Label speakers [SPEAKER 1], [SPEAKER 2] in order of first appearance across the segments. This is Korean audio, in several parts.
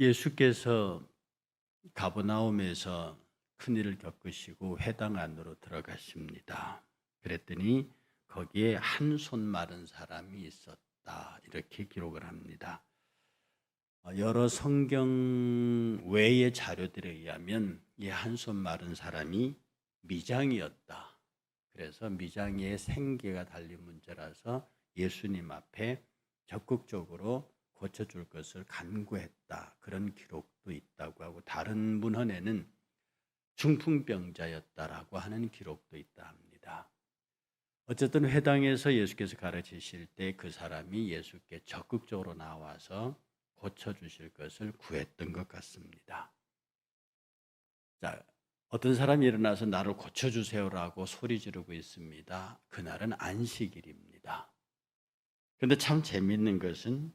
[SPEAKER 1] 예수께서 가버나움에서 큰일을 겪으시고 회당 안으로 들어가십니다. 그랬더니 거기에 한 손 마른 사람이 있었다. 이렇게 기록을 합니다. 여러 성경 외의 자료들에 의하면 이 한 손 마른 사람이 미장이었다. 그래서 미장이의 생계가 달린 문제라서 예수님 앞에 적극적으로 고쳐줄 것을 간구했다. 그런 기록도 있다고 하고, 다른 문헌에는 중풍병자였다라고 하는 기록도 있다 합니다. 어쨌든 회당에서 예수께서 가르치실 때 그 사람이 예수께 적극적으로 나와서 고쳐주실 것을 구했던 것 같습니다. 자, 어떤 사람이 일어나서 나를 고쳐주세요라고 소리 지르고 있습니다. 그날은 안식일입니다. 그런데 참 재미있는 것은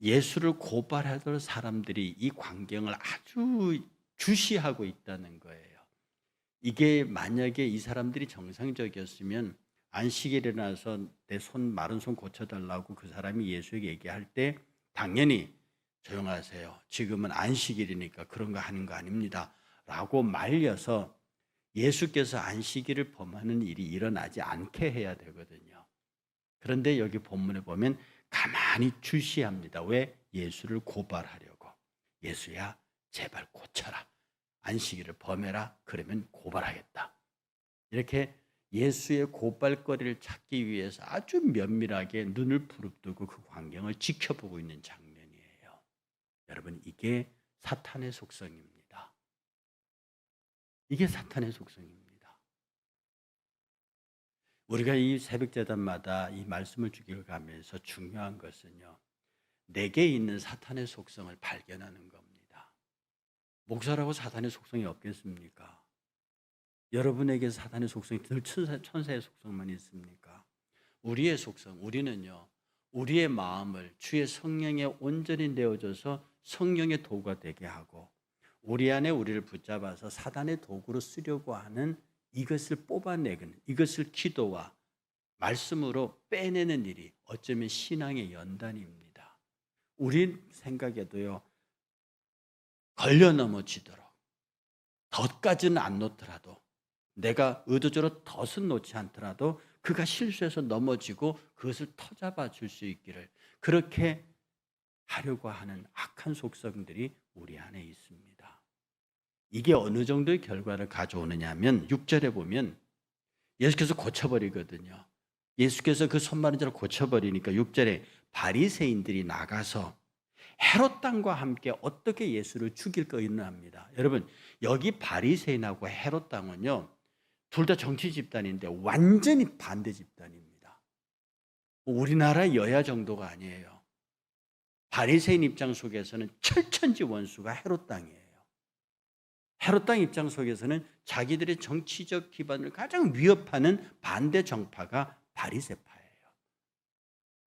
[SPEAKER 1] 예수를 고발하던 사람들이 이 광경을 아주 주시하고 있다는 거예요. 이게 만약에 이 사람들이 정상적이었으면 안식일에 일어나서 내 손 마른 손 고쳐달라고 그 사람이 예수에게 얘기할 때 당연히 조용하세요. 지금은 안식일이니까 그런 거 하는 거 아닙니다. 라고 말려서 예수께서 안식일을 범하는 일이 일어나지 않게 해야 되거든요. 그런데 여기 본문에 보면 가만히 주시합니다. 왜? 예수를 고발하려고. 예수야, 제발 고쳐라. 안식일을 범해라. 그러면 고발하겠다. 이렇게 예수의 고발거리를 찾기 위해서 아주 면밀하게 눈을 부릅뜨고 그 광경을 지켜보고 있는 장면이에요. 여러분, 이게 사탄의 속성입니다. 이게 사탄의 속성입니다. 우리가 이 새벽제단마다 이 말씀을 주길가면서 중요한 것은요, 내게 있는 사탄의 속성을 발견하는 겁니다. 목사라고 사탄의 속성이 없겠습니까? 여러분에게 사탄의 속성이 늘 천사의 속성만 있습니까? 우리의 속성, 우리는요, 우리의 마음을 주의 성령에 온전히 내어줘서 성령의 도구가 되게 하고, 우리 안에 우리를 붙잡아서 사단의 도구로 쓰려고 하는 이것을 뽑아내는, 이것을 기도와 말씀으로 빼내는 일이 어쩌면 신앙의 연단입니다. 우리 생각에도요, 걸려 넘어지도록 덫까지는 안 놓더라도, 내가 의도적으로 덫은 놓지 않더라도 그가 실수해서 넘어지고 그것을 터잡아 줄 수 있기를, 그렇게 하려고 하는 악한 속성들이 우리 안에 있습니다. 이게 어느 정도의 결과를 가져오느냐 하면 6절에 보면 예수께서 고쳐버리거든요. 예수께서 그 손 마른 자를 고쳐버리니까 6절에 바리새인들이 나가서 헤롯 당과 함께 어떻게 예수를 죽일까 의논합니다. 여러분, 여기 바리새인하고 헤롯 당은요, 둘 다 정치 집단인데 완전히 반대 집단입니다. 우리나라 여야 정도가 아니에요. 바리새인 입장 속에서는 철천지 원수가 헤롯 당이에요. 헤롯 당 입장 속에서는 자기들의 정치적 기반을 가장 위협하는 반대 정파가 바리새파예요.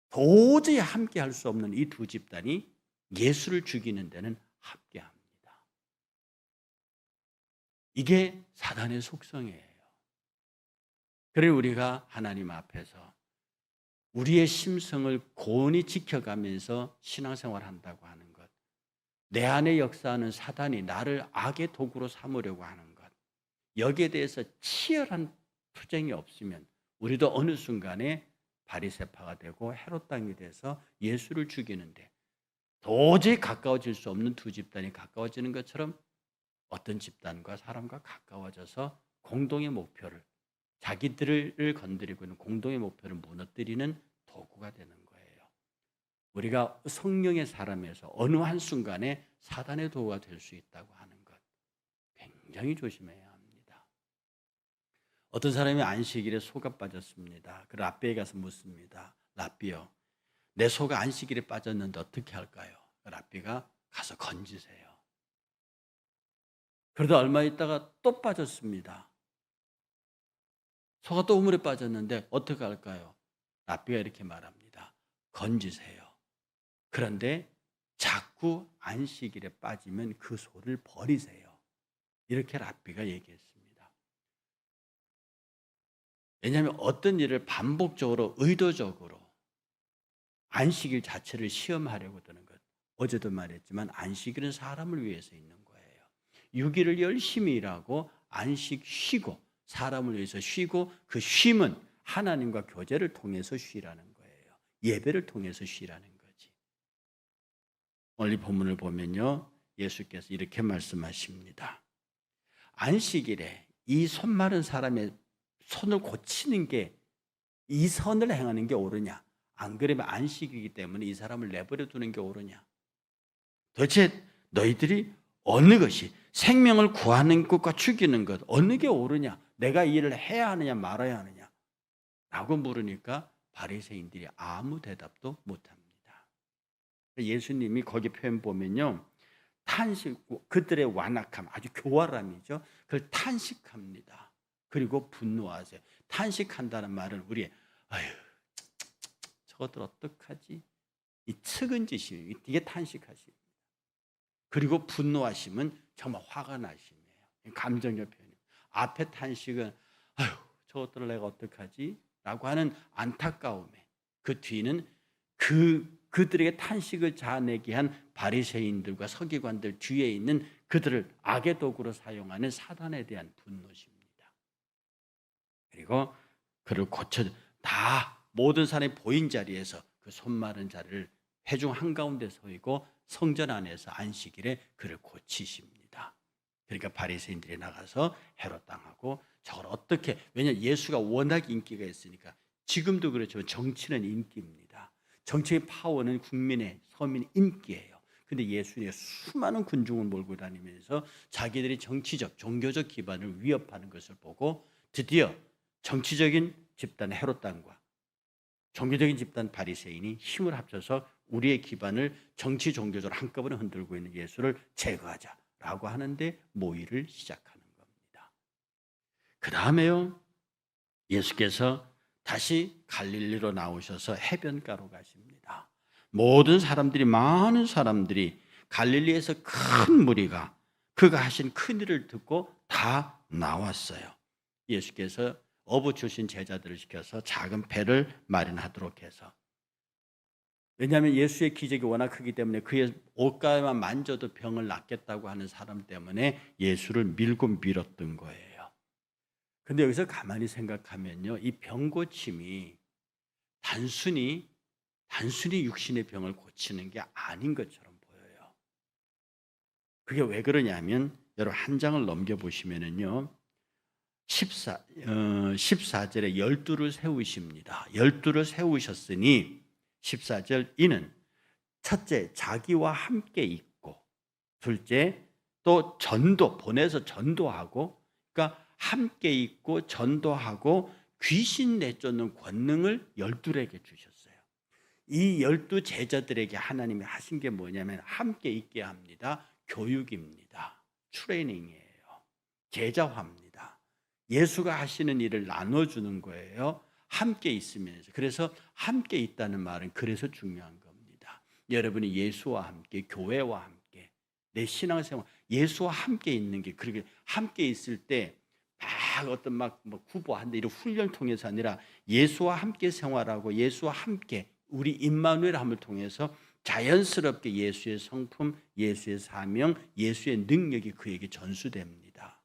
[SPEAKER 1] 도저히 함께할 수 없는 이 두 집단이 예수를 죽이는 데는 함께합니다. 이게 사단의 속성이에요. 그래 우리가 하나님 앞에서 우리의 심성을 고온히 지켜가면서 신앙생활한다고 하는 것, 내 안에 역사하는 사단이 나를 악의 도구로 삼으려고 하는 것, 여기에 대해서 치열한 투쟁이 없으면 우리도 어느 순간에 바리새파가 되고 헤롯 당이 돼서 예수를 죽이는데 도저히 가까워질 수 없는 두 집단이 가까워지는 것처럼 어떤 집단과 사람과 가까워져서 공동의 목표를, 자기들을 건드리고 있는 공동의 목표를 무너뜨리는 도구가 되는 거예요. 우리가 성령의 사람에서 어느 한순간에 사단의 도구가 될 수 있다고 하는 것, 굉장히 조심해야 합니다. 어떤 사람이 안식일에 소가 빠졌습니다. 그 랍비에 가서 묻습니다. 랍비요, 내 소가 안식일에 빠졌는데 어떻게 할까요? 랍비가 가서 건지세요. 그러다 얼마 있다가 또 빠졌습니다. 소가 또 우물에 빠졌는데 어떻게 할까요? 랍비가 이렇게 말합니다. 건지세요. 그런데 자꾸 안식일에 빠지면 그 소를 버리세요. 이렇게 랍비가 얘기했습니다. 왜냐하면 어떤 일을 반복적으로 의도적으로 안식일 자체를 시험하려고 드는 것, 어제도 말했지만 안식일은 사람을 위해서 있는 거예요. 6일을 열심히 일하고 안식 쉬고 사람을 위해서 쉬고 그 쉼은 하나님과 교제를 통해서 쉬라는 거예요. 예배를 통해서 쉬라는 거지. 오늘 본문을 보면요. 예수께서 이렇게 말씀하십니다. 안식일에 이 손 마른 사람의 손을 고치는 게 이 선을 행하는 게 옳으냐? 안 그러면 안식이기 때문에 이 사람을 내버려 두는 게 옳으냐? 도대체 너희들이 어느 것이 생명을 구하는 것과 죽이는 것 어느 게 옳으냐? 내가 이 일을 해야 하느냐 말아야 하느냐? 라고 물으니까 바리새인들이 아무 대답도 못합니다. 예수님이 거기 표현 보면요. 탄식, 그들의 완악함, 아주 교활함이죠. 그걸 탄식합니다. 그리고 분노하세요. 탄식한다는 말은 우리 아유 저것들 어떡하지? 이 측은지심, 이게 탄식하십니다. 그리고 분노하심은 정말 화가 나심이에요. 감정적 표현이에요. 앞에 탄식은 아유 저것들을 내가 어떡하지? 라고 하는 안타까움에 그 뒤는 그들에게 탄식을 자아내게 한 바리새인들과 서기관들 뒤에 있는 그들을 악의 도구로 사용하는 사단에 대한 분노십니다. 그리고 그를 고쳐 다 모든 사람이 보인 자리에서 그 손 마른 자를 회중 한가운데 서이고 성전 안에서 안식일에 그를 고치십니다. 그러니까 바리새인들이 나가서 헤롯 당하고 저걸 어떻게, 왜냐하면 예수가 워낙 인기가 있으니까. 지금도 그렇지만 정치는 인기입니다. 정치의 파워는 국민의 서민의 인기예요. 근데 예수님이 수많은 군중을 몰고 다니면서 자기들이 정치적 종교적 기반을 위협하는 것을 보고 드디어 정치적인 집단 헤롯 당과 종교적인 집단 바리새인이 힘을 합쳐서 우리의 기반을 정치 종교적으로 한꺼번에 흔들고 있는 예수를 제거하자라고 하는데 모의를 시작하는 겁니다. 그 다음에요, 예수께서 다시 갈릴리로 나오셔서 해변가로 가십니다. 모든 사람들이, 많은 사람들이 갈릴리에서 큰 무리가 그가 하신 큰 일을 듣고 다 나왔어요. 예수께서 어부 출신 제자들을 시켜서 작은 배를 마련하도록 해서, 왜냐하면 예수의 기적이 워낙 크기 때문에 그의 옷가만 만져도 병을 낫겠다고 하는 사람 때문에 예수를 밀고 밀었던 거예요. 근데 여기서 가만히 생각하면요, 이 병 고침이 단순히 육신의 병을 고치는 게 아닌 것처럼 보여요. 그게 왜 그러냐면, 여러분 한 장을 넘겨보시면은요, 14절에 12를 세우십니다. 12를 세우셨으니 14절, 이는 첫째 자기와 함께 있고, 둘째 또 전도, 보내서 전도하고, 그러니까 함께 있고 전도하고 귀신 내쫓는 권능을 12에게 주셨어요. 이 12 제자들에게 하나님이 하신 게 뭐냐면 함께 있게 합니다. 교육입니다. 트레이닝이에요. 제자화입니다. 예수가 하시는 일을 나눠주는 거예요. 함께 있으면서. 그래서 함께 있다는 말은 그래서 중요한 겁니다. 여러분이 예수와 함께, 교회와 함께, 내 신앙생활, 예수와 함께 있는 게, 그렇게 함께 있을 때 막 어떤 막 구보한다 이런 훈련을 통해서 아니라 예수와 함께 생활하고 예수와 함께 우리 임마누엘함을 통해서 자연스럽게 예수의 성품, 예수의 사명, 예수의 능력이 그에게 전수됩니다.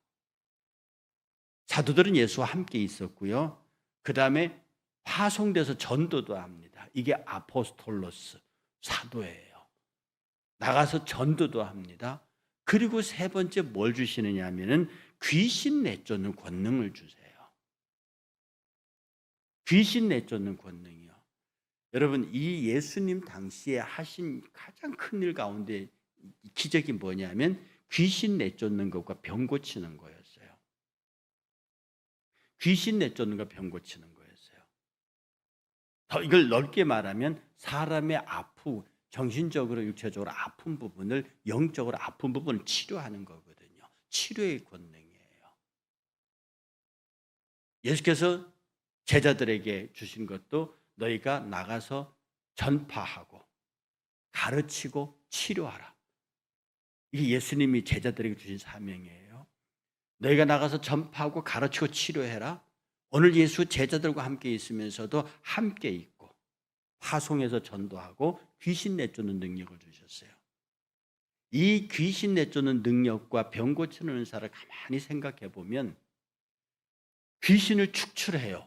[SPEAKER 1] 사도들은 예수와 함께 있었고요. 그 다음에 파송돼서 전도도 합니다. 이게 아포스톨로스, 사도예요. 나가서 전도도 합니다. 그리고 세 번째 뭘 주시느냐 하면은 귀신 내쫓는 권능을 주세요. 귀신 내쫓는 권능이요. 여러분, 이 예수님 당시에 하신 가장 큰 일 가운데 기적이 뭐냐면 귀신 내쫓는 것과 병 고치는 거였어요. 귀신 내쫓는 것, 병 고치는 거였어요. 더 이걸 넓게 말하면 사람의 정신적으로 육체적으로 아픈 부분을, 영적으로 아픈 부분을 치료하는 거거든요. 치료의 권능이에요. 예수께서 제자들에게 주신 것도 너희가 나가서 전파하고 가르치고 치료하라. 이게 예수님이 제자들에게 주신 사명이에요. 너희가 나가서 전파하고 가르치고 치료해라. 오늘 예수 제자들과 함께 있으면서도 함께 있고 파송해서 전도하고 귀신 내쫓는 능력을 주셨어요. 이 귀신 내쫓는 능력과 병 고치는 은사를 가만히 생각해 보면 귀신을 축출해요.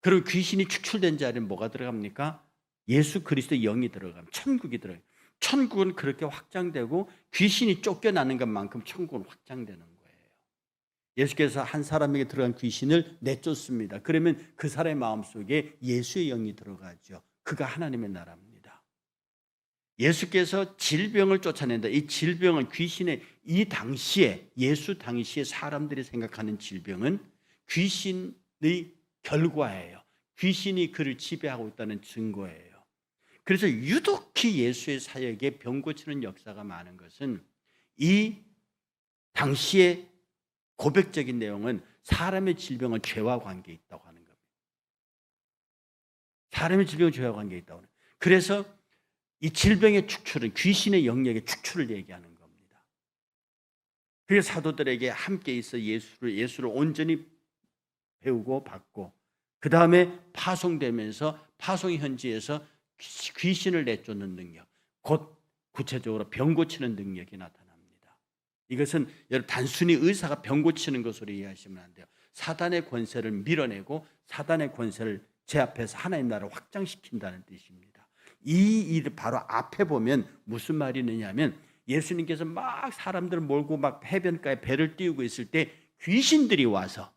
[SPEAKER 1] 그리고 귀신이 축출된 자리에 뭐가 들어갑니까? 예수 그리스도의 영이 들어가면 천국이 들어가요. 천국은 그렇게 확장되고 귀신이 쫓겨나는 것만큼 천국은 확장되는 거예요. 예수께서 한 사람에게 들어간 귀신을 내쫓습니다. 그러면 그 사람의 마음속에 예수의 영이 들어가죠. 그가 하나님의 나라입니다. 예수께서 질병을 쫓아낸다. 이 질병은 귀신의 이 당시에 예수 당시에 사람들이 생각하는 질병은 귀신의 결과예요. 귀신이 그를 지배하고 있다는 증거예요. 그래서 유독히 예수의 사역에 병 고치는 역사가 많은 것은 이 당시의 고백적인 내용은 사람의 질병은 죄와 관계에 있다고 하는 겁니다. 사람의 질병은 죄와 관계에 있다고 하는 겁니다. 그래서 이 질병의 축출은 귀신의 영역의 축출을 얘기하는 겁니다. 그래서 사도들에게 함께 있어 예수를 온전히 배우고 받고 그 다음에 파송되면서 파송 현지에서 귀신을 내쫓는 능력, 곧 구체적으로 병 고치는 능력이 나타납니다. 이것은 단순히 의사가 병 고치는 것으로 이해하시면 안 돼요. 사단의 권세를 밀어내고 사단의 권세를 제압해서 하나님 나라를 확장시킨다는 뜻입니다. 이 일 바로 앞에 보면 무슨 말이 있느냐면 예수님께서 막 사람들을 몰고 막 해변가에 배를 띄우고 있을 때 귀신들이 와서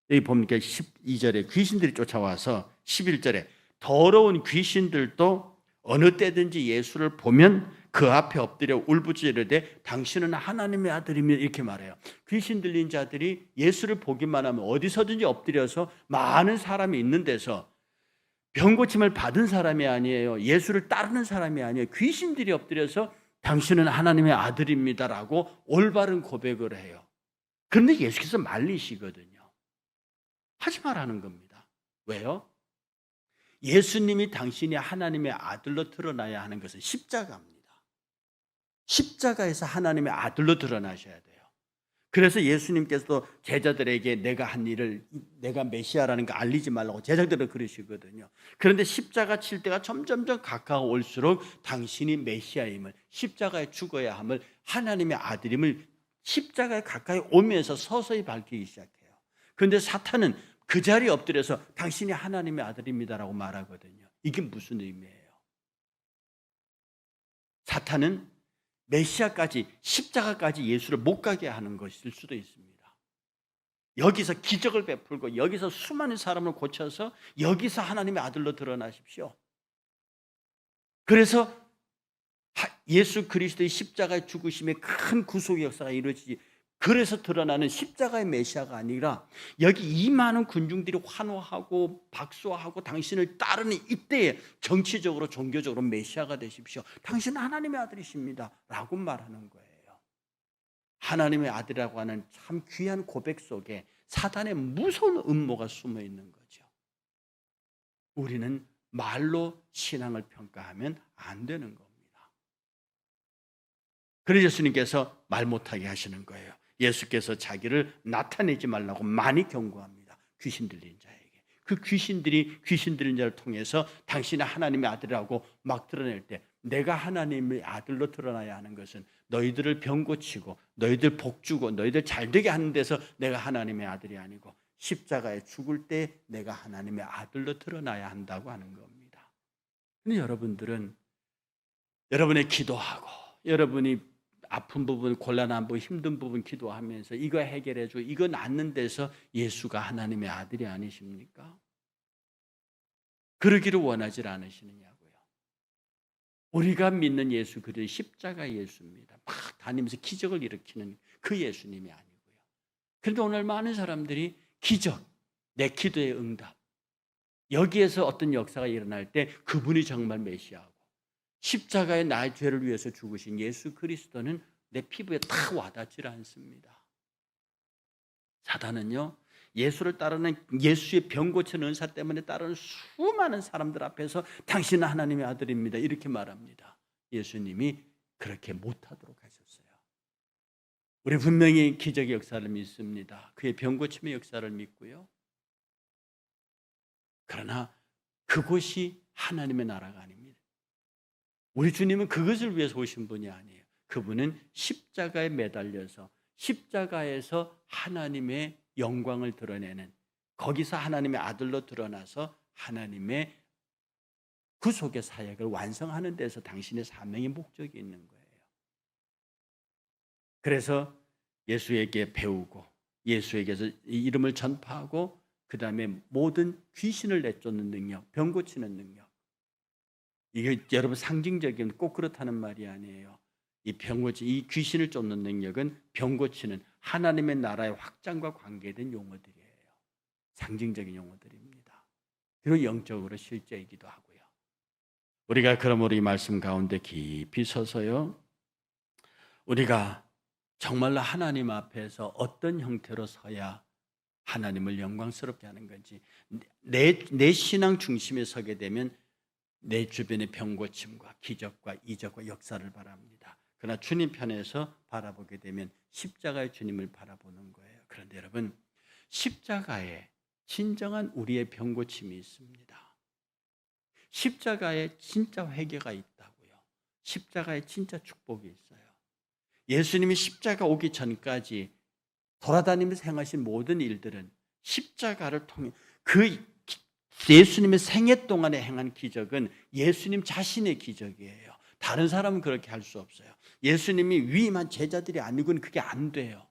[SPEAKER 1] 여기 보니까 12절에 귀신들이 쫓아와서 11절에 더러운 귀신들도 어느 때든지 예수를 보면 그 앞에 엎드려 울부짖으되 당신은 하나님의 아들이며 이렇게 말해요. 귀신 들린 자들이 예수를 보기만 하면 어디서든지 엎드려서 많은 사람이 있는 데서 병 고침을 받은 사람이 아니에요. 예수를 따르는 사람이 아니에요. 귀신들이 엎드려서 당신은 하나님의 아들입니다라고 올바른 고백을 해요. 그런데 예수께서 말리시거든요. 하지 말라는 겁니다. 왜요? 예수님이 당신이 하나님의 아들로 드러나야 하는 것은 십자가입니다. 십자가에서 하나님의 아들로 드러나셔야 돼요. 그래서 예수님께서도 제자들에게 내가 한 일을 내가 메시아라는 거 알리지 말라고 제자들은 그러시거든요. 그런데 십자가 칠 때가 점점점 가까워올수록 당신이 메시아임을 십자가에 죽어야 함을 하나님의 아들임을 십자가에 가까이 오면서 서서히 밝히기 시작해요. 그런데 사탄은 그 자리에 엎드려서 당신이 하나님의 아들입니다라고 말하거든요. 이게 무슨 의미예요? 사탄은 메시아까지 십자가까지 예수를 못 가게 하는 것일 수도 있습니다. 여기서 기적을 베풀고 여기서 수많은 사람을 고쳐서 여기서 하나님의 아들로 드러나십시오. 그래서 예수 그리스도의 십자가의 죽으심에 큰 구속의 역사가 이루어지지 그래서 드러나는 십자가의 메시아가 아니라 여기 이 많은 군중들이 환호하고 박수하고 당신을 따르는 이때에 정치적으로 종교적으로 메시아가 되십시오. 당신은 하나님의 아들이십니다 라고 말하는 거예요. 하나님의 아들이라고 하는 참 귀한 고백 속에 사단의 무서운 음모가 숨어 있는 거죠. 우리는 말로 신앙을 평가하면 안 되는 겁니다. 그래서 예수님께서 말 못하게 하시는 거예요. 예수께서 자기를 나타내지 말라고 많이 경고합니다. 귀신 들린 자에게. 그 귀신들이 귀신 들린 자를 통해서 당신은 하나님의 아들이라고 막 드러낼 때 내가 하나님의 아들로 드러나야 하는 것은 너희들을 병 고치고 너희들 복 주고 너희들 잘되게 하는 데서 내가 하나님의 아들이 아니고 십자가에 죽을 때 내가 하나님의 아들로 드러나야 한다고 하는 겁니다. 그런데 여러분들은 여러분의 기도하고 여러분이 아픈 부분, 곤란한 부분, 힘든 부분 기도하면서 이거 해결해줘, 이거 낫는 데서 예수가 하나님의 아들이 아니십니까? 그러기를 원하지 않으시느냐고요. 우리가 믿는 예수 그리스도 십자가 예수입니다. 막 다니면서 기적을 일으키는 그 예수님이 아니고요. 그런데 오늘 많은 사람들이 기적, 내 기도의 응답, 여기에서 어떤 역사가 일어날 때 그분이 정말 메시아고 십자가에 나의 죄를 위해서 죽으신 예수 그리스도는 내 피부에 탁 와닿지 않습니다. 사단은요, 예수를 따르는 예수의 병 고치는 은사 때문에 따르는 수많은 사람들 앞에서 당신은 하나님의 아들입니다 이렇게 말합니다. 예수님이 그렇게 못하도록 하셨어요. 우리 분명히 기적의 역사를 믿습니다. 그의 병 고침의 역사를 믿고요. 그러나 그곳이 하나님의 나라가 아닙니다. 우리 주님은 그것을 위해서 오신 분이 아니에요. 그분은 십자가에 매달려서 십자가에서 하나님의 영광을 드러내는, 거기서 하나님의 아들로 드러나서 하나님의 구속의 사역을 완성하는 데서 당신의 사명의 목적이 있는 거예요. 그래서 예수에게 배우고 예수에게서 이 이름을 전파하고 그 다음에 모든 귀신을 내쫓는 능력, 병 고치는 능력, 이게 여러분 상징적인, 꼭 그렇다는 말이 아니에요. 이 병 고치, 이 귀신을 쫓는 능력은 병 고치는 하나님의 나라의 확장과 관계된 용어들이에요. 상징적인 용어들입니다. 그리고 영적으로 실제이기도 하고요. 우리가 그러므로 이 말씀 가운데 깊이 서서요, 우리가 정말로 하나님 앞에서 어떤 형태로 서야 하나님을 영광스럽게 하는 건지, 내 신앙 중심에 서게 되면 내 주변의 병고침과 기적과 이적과 역사를 바랍니다. 그러나 주님 편에서 바라보게 되면 십자가의 주님을 바라보는 거예요. 그런데 여러분, 십자가에 진정한 우리의 병고침이 있습니다. 십자가에 진짜 회개가 있다고요. 십자가에 진짜 축복이 있어요. 예수님이 십자가 오기 전까지 돌아다니면서 행하신 모든 일들은 십자가를 통해, 그 예수님의 생애 동안에 행한 기적은 예수님 자신의 기적이에요. 다른 사람은 그렇게 할 수 없어요. 예수님이 위임한 제자들이 아니고는 그게 안 돼요.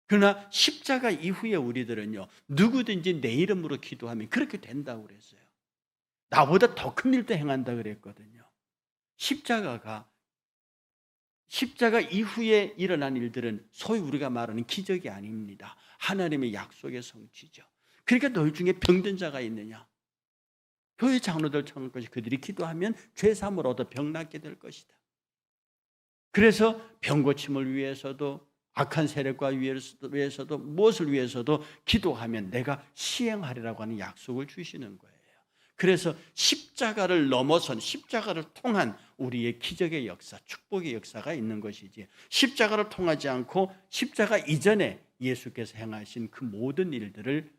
[SPEAKER 1] 그러나 십자가 이후에 우리들은요, 누구든지 내 이름으로 기도하면 그렇게 된다고 그랬어요. 나보다 더 큰 일도 행한다 그랬거든요. 십자가 이후에 일어난 일들은 소위 우리가 말하는 기적이 아닙니다. 하나님의 약속의 성취죠. 그러니까 너희 중에 병든 자가 있느냐? 교회 장로들 청할 것이 그들이 기도하면 죄사함을 얻어 병 낫게 될 것이다. 그래서 병 고침을 위해서도, 악한 세력과 위해서도, 무엇을 위해서도 기도하면 내가 시행하리라고 하는 약속을 주시는 거예요. 그래서 십자가를 넘어선, 십자가를 통한 우리의 기적의 역사, 축복의 역사가 있는 것이지, 십자가를 통하지 않고 십자가 이전에 예수께서 행하신 그 모든 일들을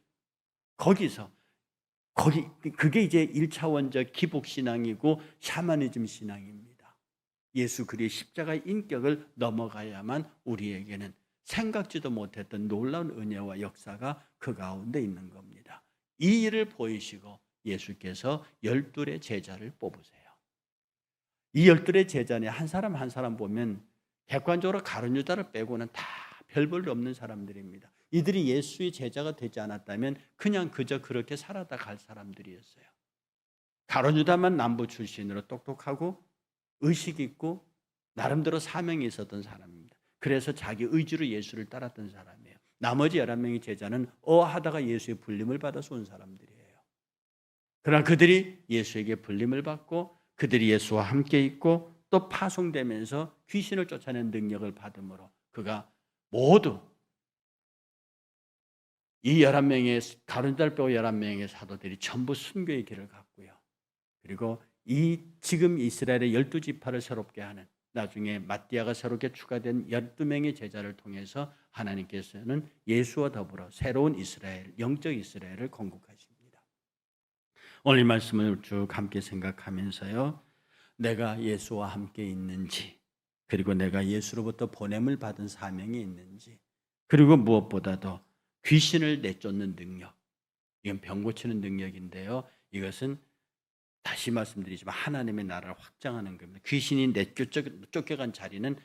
[SPEAKER 1] 그게 이제 1차원적 기복신앙이고 샤머니즘 신앙입니다. 예수 그리스도의 십자가의 인격을 넘어가야만 우리에게는 생각지도 못했던 놀라운 은혜와 역사가 그 가운데 있는 겁니다. 이 일을 보이시고 예수께서 12의 제자를 뽑으세요. 이 12의 제자는 한 사람 한 사람 보면 객관적으로 가룟 유다를 빼고는 다 별 볼 없는 사람들입니다. 이들이 예수의 제자가 되지 않았다면 그냥 그저 그렇게 살아다 갈 사람들이었어요. 가룟 유다만 남부 출신으로 똑똑하고 의식 있고 나름대로 사명이 있었던 사람입니다. 그래서 자기 의지로 예수를 따랐던 사람이에요. 나머지 11명의 제자는 하다가 예수의 불림을 받아서 온 사람들이에요. 그러나 그들이 예수에게 불림을 받고 그들이 예수와 함께 있고 또 파송되면서 귀신을 쫓아내는 능력을 받음으로 그가 모두 이 11명의 가룟 유다를 빼고 11명의 사도들이 전부 순교의 길을 갔고요. 그리고 이 지금 이스라엘의 12지파를 새롭게 하는, 나중에 마띠아가 새롭게 추가된 12명의 제자를 통해서 하나님께서는 예수와 더불어 새로운 이스라엘, 영적 이스라엘을 건국하십니다. 오늘 이 말씀을 쭉 함께 생각하면서요, 내가 예수와 함께 있는지, 그리고 내가 예수로부터 보냄을 받은 사명이 있는지, 그리고 무엇보다도 귀신을 내쫓는 능력, 이건 병 고치는 능력인데요, 이것은 다시 말씀드리지만 하나님의 나라를 확장하는 겁니다. 귀신이 쫓겨간 자리는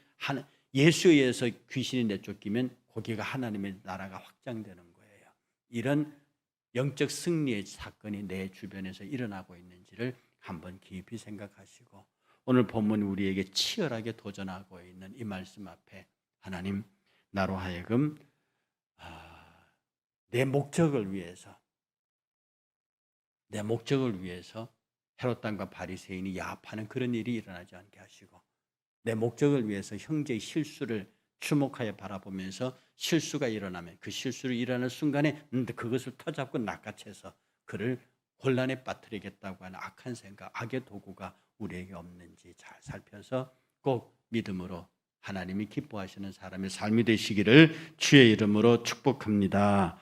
[SPEAKER 1] 예수에 의해서 귀신이 내쫓기면 거기가 하나님의 나라가 확장되는 거예요. 이런 영적 승리의 사건이 내 주변에서 일어나고 있는지를 한번 깊이 생각하시고, 오늘 본문이 우리에게 치열하게 도전하고 있는 이 말씀 앞에 하나님, 나로 하여금 내 목적을 위해서 헤롯 왕과 바리새인이 야합하는 그런 일이 일어나지 않게 하시고, 내 목적을 위해서 형제의 실수를 주목하여 바라보면서 실수가 일어나면 그 실수를 일어나는 순간에 그것을 터잡고 낚아채서 그를 혼란에 빠뜨리겠다고 하는 악한 생각, 악의 도구가 우리에게 없는지 잘 살펴서 꼭 믿음으로 하나님이 기뻐하시는 사람의 삶이 되시기를 주의 이름으로 축복합니다.